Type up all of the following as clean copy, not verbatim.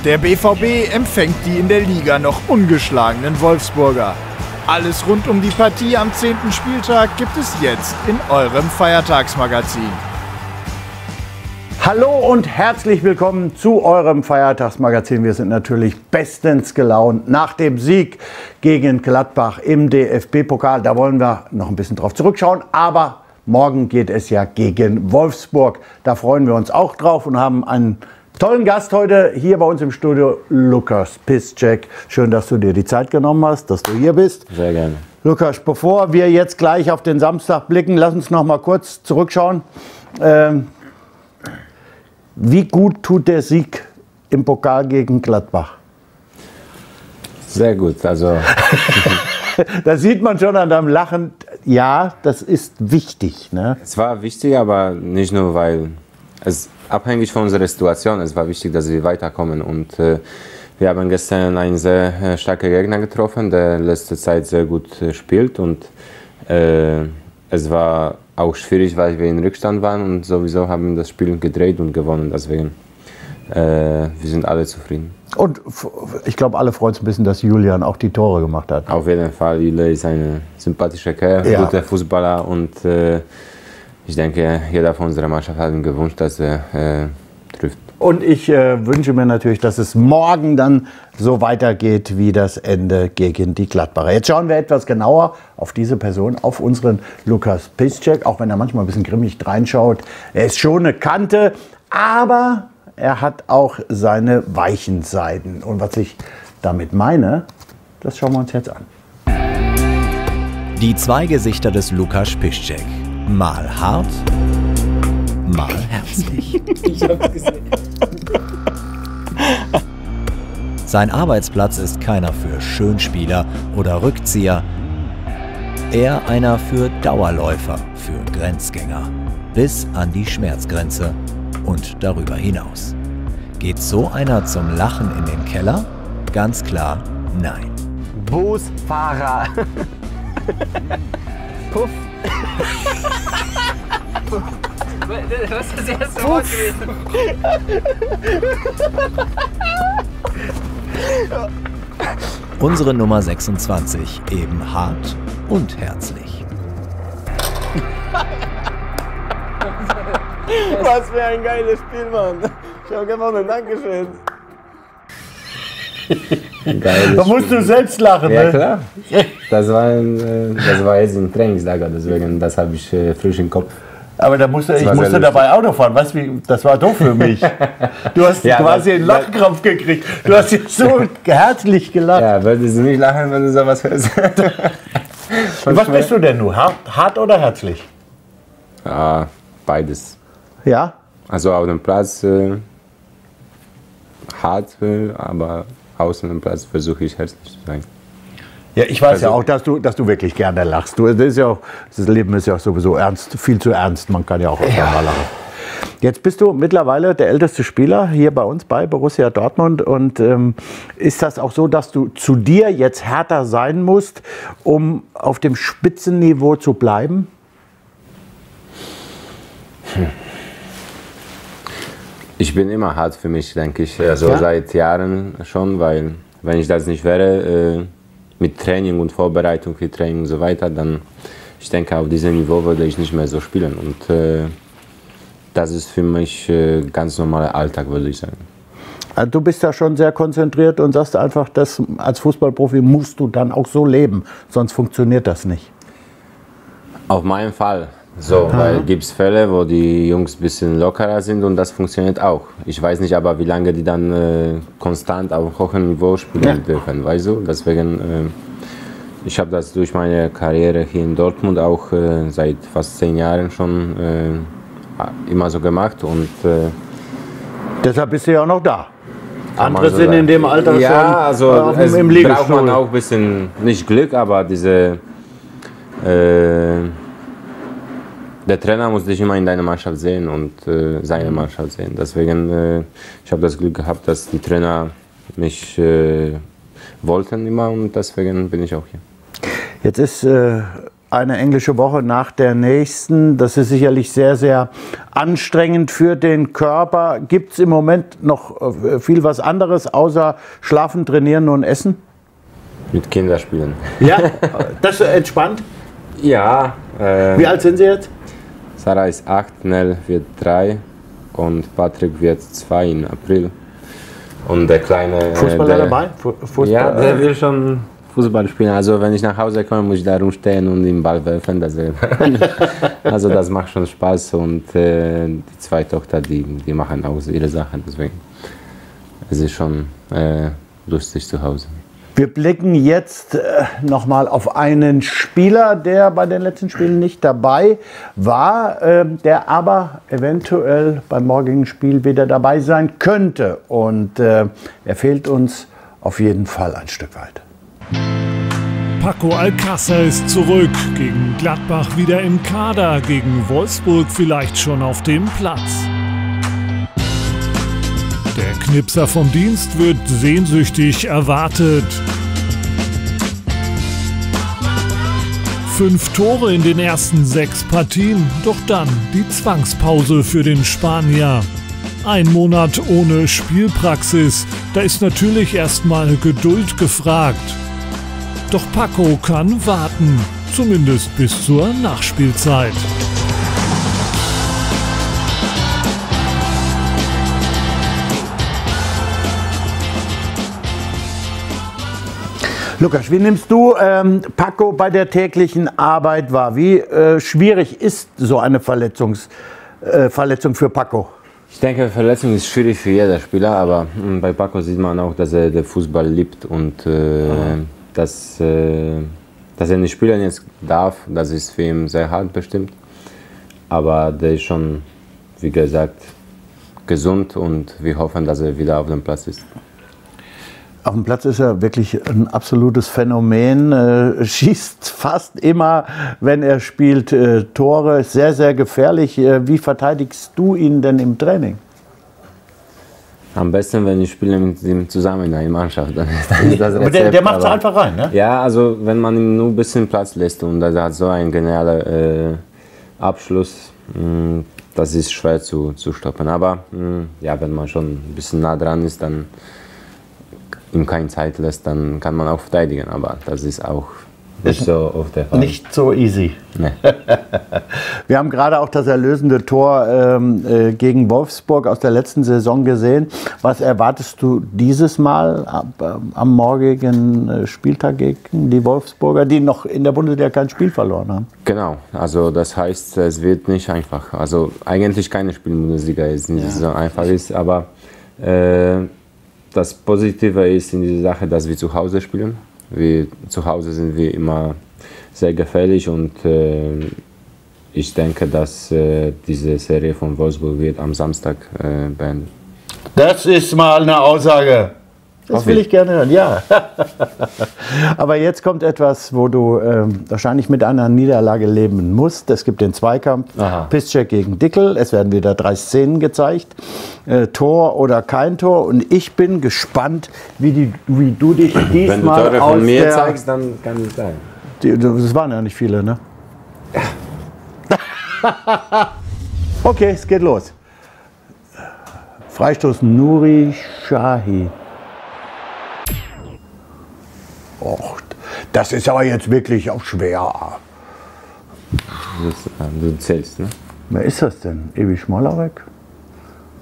Der BVB empfängt die in der Liga noch ungeschlagenen Wolfsburger. Alles rund um die Partie am 10. Spieltag gibt es jetzt in eurem Feiertagsmagazin. Hallo und herzlich willkommen zu eurem Feiertagsmagazin. Wir sind natürlich bestens gelaunt nach dem Sieg gegen Gladbach im DFB-Pokal. Da wollen wir noch ein bisschen drauf zurückschauen, aber morgen geht es ja gegen Wolfsburg. Da freuen wir uns auch drauf und haben einen tollen Gast heute hier bei uns im Studio, Lukas Piszczek. Schön, dass du dir die Zeit genommen hast, dass du hier bist. Sehr gerne. Lukas, bevor wir jetzt gleich auf den Samstag blicken, lass uns noch mal kurz zurückschauen. Wie gut tut der Sieg im Pokal gegen Gladbach? Sehr gut. Also da sieht man schon an deinem Lachen, ja, das ist wichtig. Ne? Es war wichtig, aber nicht nur, weil es abhängig von unserer Situation. Es war wichtig, dass wir weiterkommen. Und wir haben gestern einen sehr starken Gegner getroffen, der letzte Zeit sehr gut spielt. Und es war auch schwierig, weil wir in Rückstand waren und sowieso haben wir das Spiel gedreht und gewonnen. Deswegen, wir sind alle zufrieden. Und ich glaube, alle freuen sich ein bisschen, dass Julian auch die Tore gemacht hat. Auf jeden Fall, Julian ist ein sympathischer Kerl, ja, guter Fußballer und ich denke, jeder von unserer Mannschaft hat ihn gewünscht, dass er trifft. Und ich wünsche mir natürlich, dass es morgen dann so weitergeht wie das Ende gegen die Gladbacher. Jetzt schauen wir etwas genauer auf diese Person, auf unseren Lukas Piszczek, auch wenn er manchmal ein bisschen grimmig reinschaut. Er ist schon eine Kante, aber er hat auch seine weichen Seiten. Und was ich damit meine, das schauen wir uns jetzt an. Die zwei Gesichter des Lukas Piszczek. Mal hart, mal herzlich. Ich hab's gesehen. Sein Arbeitsplatz ist keiner für Schönspieler oder Rückzieher, eher einer für Dauerläufer, für Grenzgänger, bis an die Schmerzgrenze und darüber hinaus. Geht so einer zum Lachen in den Keller? Ganz klar, nein. Busfahrer. Puff. Was ist das erste Wort gewesen? Unsere Nummer 26, eben hart und herzlich. Was für ein geiles Spiel, Mann. Ich hab gewonnen, Dankeschön. Da musst du selbst lachen, ja, ne? Klar. Das war jetzt ein Trainingslager, deswegen das habe ich frisch im Kopf. Aber ich musste dabei Auto fahren. Weißt du, das war doof für mich. Du hast ja, quasi einen Lachkrampf gekriegt. Du hast jetzt so herzlich gelacht. Ja, würdest du nicht lachen, wenn du sowas hörst? Was bist du denn nur? Hart oder herzlich? Ja, beides. Ja? Also auf dem Platz hart, aber außen am Platz versuche ich herzlich zu sein. Ja, ich weiß ja auch, dass du wirklich gerne lachst. Das Leben ist ja auch sowieso ernst, viel zu ernst. Man kann ja auch mal lachen. Jetzt bist du mittlerweile der älteste Spieler hier bei uns bei Borussia Dortmund. Und ist das auch so, dass du zu dir jetzt härter sein musst, um auf dem Spitzenniveau zu bleiben? Ich bin immer hart für mich, denke ich. Also ja? Seit Jahren schon, weil wenn ich das nicht wäre, mit Training und Vorbereitung für Training und so weiter, dann, ich denke, auf diesem Niveau würde ich nicht mehr so spielen. Und das ist für mich ganz normaler Alltag, würde ich sagen. Also du bist ja schon sehr konzentriert und sagst einfach, dass als Fußballprofi musst du dann auch so leben, sonst funktioniert das nicht. Auf meinen Fall. So, weil gibt es Fälle, wo die Jungs ein bisschen lockerer sind und das funktioniert auch. Ich weiß nicht aber, wie lange die dann konstant auf hohem Niveau spielen dürfen, weißt du? Deswegen, ich habe das durch meine Karriere hier in Dortmund auch seit fast 10 Jahren schon immer so gemacht und deshalb bist du ja auch noch da. Andere sind in dem Alter schon also im Liegestuhl. Braucht man auch ein bisschen, nicht Glück, aber diese der Trainer muss dich immer in deiner Mannschaft sehen und seine Mannschaft sehen. Deswegen, ich habe das Glück gehabt, dass die Trainer mich wollten immer und deswegen bin ich auch hier. Jetzt ist eine englische Woche nach der nächsten. Das ist sicherlich sehr, sehr anstrengend für den Körper. Gibt es im Moment noch viel was anderes außer Schlafen, Trainieren und Essen? Mit Kindern spielen. Ja, das ist entspannt. Ja. Wie alt sind Sie jetzt? Sarah ist 8, Nell wird 3 und Patrick wird 2 im April. Und der kleine... Fußballer dabei? Fußball, ja, der will schon Fußball spielen. Also wenn ich nach Hause komme, muss ich da rumstehen und den Ball werfen. Also das macht schon Spaß und die zwei Tochter, die machen auch ihre Sachen. Deswegen es ist schon lustig zu Hause. Wir blicken jetzt nochmal auf einen Spieler, der bei den letzten Spielen nicht dabei war, der aber eventuell beim morgigen Spiel wieder dabei sein könnte. Und er fehlt uns auf jeden Fall ein Stück weit. Paco Alcácer ist zurück, gegen Gladbach wieder im Kader, gegen Wolfsburg vielleicht schon auf dem Platz. Der Knipser vom Dienst wird sehnsüchtig erwartet. 5 Tore in den ersten 6 Partien, doch dann die Zwangspause für den Spanier. Ein Monat ohne Spielpraxis, da ist natürlich erstmal Geduld gefragt. Doch Paco kann warten, zumindest bis zur Nachspielzeit. Lukas, wie nimmst du Paco bei der täglichen Arbeit wahr? Wie schwierig ist so eine Verletzung für Paco? Ich denke, Verletzung ist schwierig für jeder Spieler, aber bei Paco sieht man auch, dass er den Fußball liebt und dass er nicht spielen jetzt darf. Das ist für ihn sehr hart bestimmt. Aber der ist schon, wie gesagt, gesund und wir hoffen, dass er wieder auf dem Platz ist. Auf dem Platz ist er wirklich ein absolutes Phänomen, schießt fast immer, wenn er spielt, Tore, ist sehr, sehr gefährlich. Wie verteidigst du ihn denn im Training? Am besten, wenn ich spiele mit ihm zusammen in einer Mannschaft. Dann ist das Rezept, aber der macht es einfach rein, ne? Ja, also wenn man ihm nur ein bisschen Platz lässt und er hat so einen genialen Abschluss, das ist schwer zu stoppen. Aber ja, wenn man schon ein bisschen nah dran ist, dann ihm keine Zeit lässt, dann kann man auch verteidigen. Aber das ist auch nicht so oft der Fall. Nicht so easy. Nee. Wir haben gerade auch das erlösende Tor gegen Wolfsburg aus der letzten Saison gesehen. Was erwartest du dieses Mal am morgigen Spieltag gegen die Wolfsburger, die noch in der Bundesliga kein Spiel verloren haben? Genau, also das heißt, es wird nicht einfach. Also eigentlich keine Spiel in der Bundesliga ist nicht so einfach ist, aber das Positive ist in dieser Sache, dass wir zu Hause spielen. Zu Hause sind wir immer sehr gefährlich und ich denke, dass diese Serie von Wolfsburg wird am Samstag beenden. Das ist mal eine Aussage. Das will ich gerne hören, ja. Aber jetzt kommt etwas, wo du wahrscheinlich mit einer Niederlage leben musst. Es gibt den Zweikampf Piszczek gegen Dickel. Es werden wieder 3 Szenen gezeigt. Tor oder kein Tor. Und ich bin gespannt, wie du dich diesmal Wenn du Tore von mir zeigst, dann kann es sein. Das waren ja nicht viele, ne? Okay, es geht los. Freistoß Nuri Sahi. Och, das ist aber jetzt wirklich auch schwer. Du zählst, ne? Wer ist das denn? Ewi Schmollerek?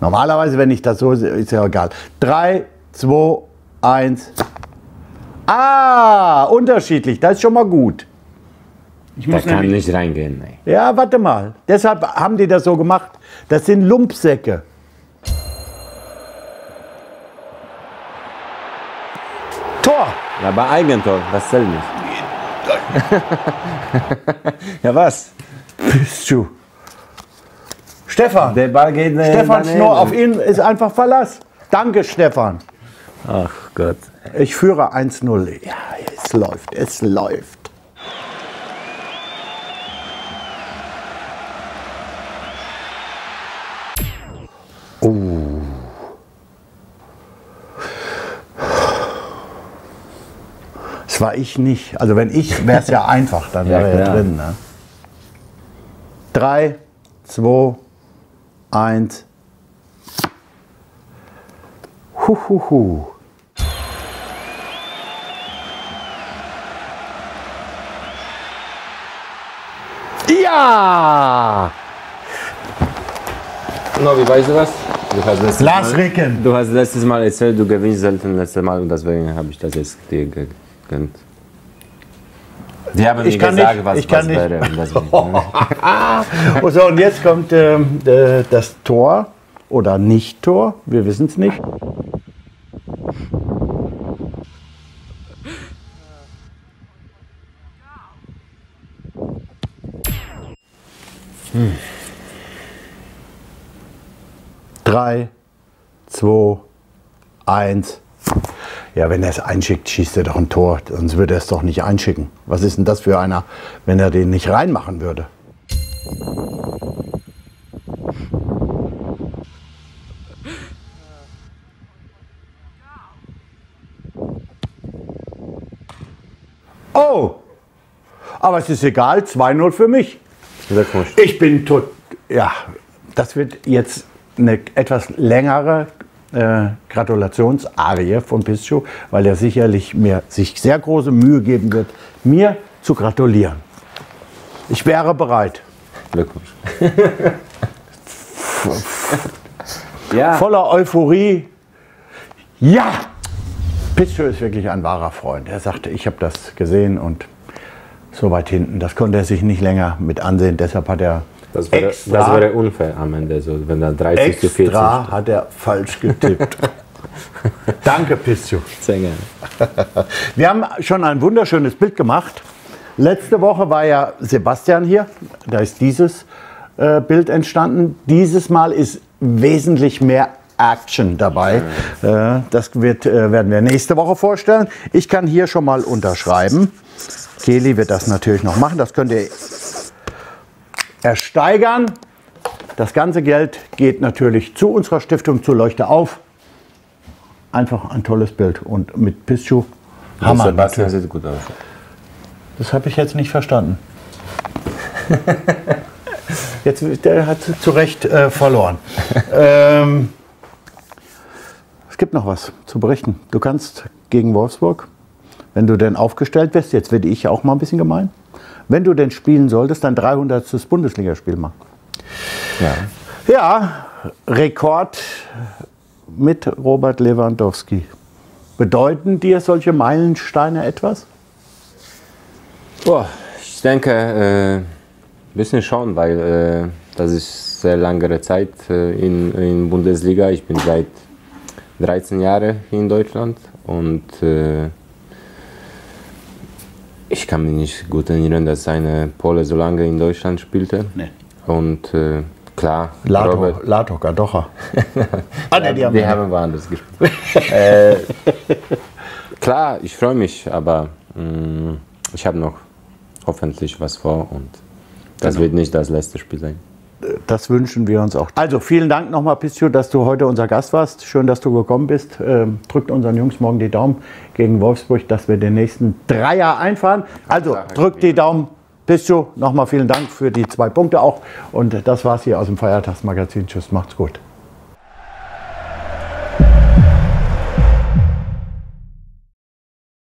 Normalerweise, wenn ich das so sehe, ist ja egal. 3, 2, 1. Ah, unterschiedlich. Das ist schon mal gut. Der kann nicht reingehen. Nee. Ja, warte mal. Deshalb haben die das so gemacht. Das sind Lumpsäcke. Tor. Ja, bei Eigentor, das zählt nicht. Ja, was? Bist du? Stefan. Der Ball geht Stefan Schnorr, auf ihn ist einfach Verlass. Danke, Stefan. Ach Gott. Ich führe 1-0. Ja, es läuft, es läuft. Es Das war ich nicht. Also wenn ich, wäre es ja einfach, dann wäre er drin. Ne? 3, 2, 1. Huhuhu. Ja! No, wie weißt du was? Lars Ricken. Du hast letztes Mal erzählt, du gewinnst selten letztes Mal und deswegen habe ich das jetzt dir gegönnt. Die haben mir gesagt, was wäre. Und so, und jetzt kommt das Tor oder Nicht-Tor, wir wissen es nicht. Hm. 3, 2, 1. Ja, wenn er es einschickt, schießt er doch ein Tor. Sonst würde er es doch nicht einschicken. Was ist denn das für einer, wenn er den nicht reinmachen würde? Oh! Aber es ist egal, 2-0 für mich. Ich bin tot. Ja, das wird jetzt eine etwas längere Gratulationsarie von Piscio, weil er sicherlich sich sehr große Mühe geben wird, mir zu gratulieren. Ich wäre bereit. Glückwunsch. Ja. Voller Euphorie. Ja! Piscio ist wirklich ein wahrer Freund. Er sagte, ich habe das gesehen und so weit hinten, das konnte er sich nicht länger mit ansehen. Deshalb hat er das wäre unfair am Ende, so, wenn da 30 zu 40 extra hat er falsch getippt. Danke, Piscio. Sehr gerne. Wir haben schon ein wunderschönes Bild gemacht. Letzte Woche war ja Sebastian hier. Da ist dieses Bild entstanden. Dieses Mal ist wesentlich mehr Action dabei. Das werden wir nächste Woche vorstellen. Ich kann hier schon mal unterschreiben. Keli wird das natürlich noch machen. Das könnt ihr ersteigern. Das ganze Geld geht natürlich zu unserer Stiftung, zu Leuchte auf. Einfach ein tolles Bild. Und mit Piscio Hammer. Sebastian sieht gut aus. Das habe ich jetzt nicht verstanden. Der hat zu Recht verloren. Es gibt noch was zu berichten. Du kannst gegen Wolfsburg, wenn du denn aufgestellt wirst, jetzt werde ich auch mal ein bisschen gemein, wenn du denn spielen solltest, dein 300. Bundesligaspiel machen. Ja. Ja, Rekord mit Robert Lewandowski. Bedeuten dir solche Meilensteine etwas? Boah, ich denke, ein bisschen schon, weil das ist sehr lange Zeit in Bundesliga. Ich bin seit 13 Jahren hier in Deutschland und ich kann mich nicht gut erinnern, dass eine Pole so lange in Deutschland spielte. Nee. Und klar, Lato Gadocha. Die haben woanders gespielt. Klar, ich freue mich, aber ich habe noch hoffentlich was vor und das wird nicht das letzte Spiel sein. Das wünschen wir uns auch. Also vielen Dank nochmal, Piscio, dass du heute unser Gast warst. Schön, dass du gekommen bist. Drückt unseren Jungs morgen die Daumen gegen Wolfsburg, dass wir den nächsten Dreier einfahren. Also drückt die Daumen. Piscio, nochmal vielen Dank für die 2 Punkte auch. Und das war's hier aus dem Feiertagsmagazin. Tschüss, macht's gut.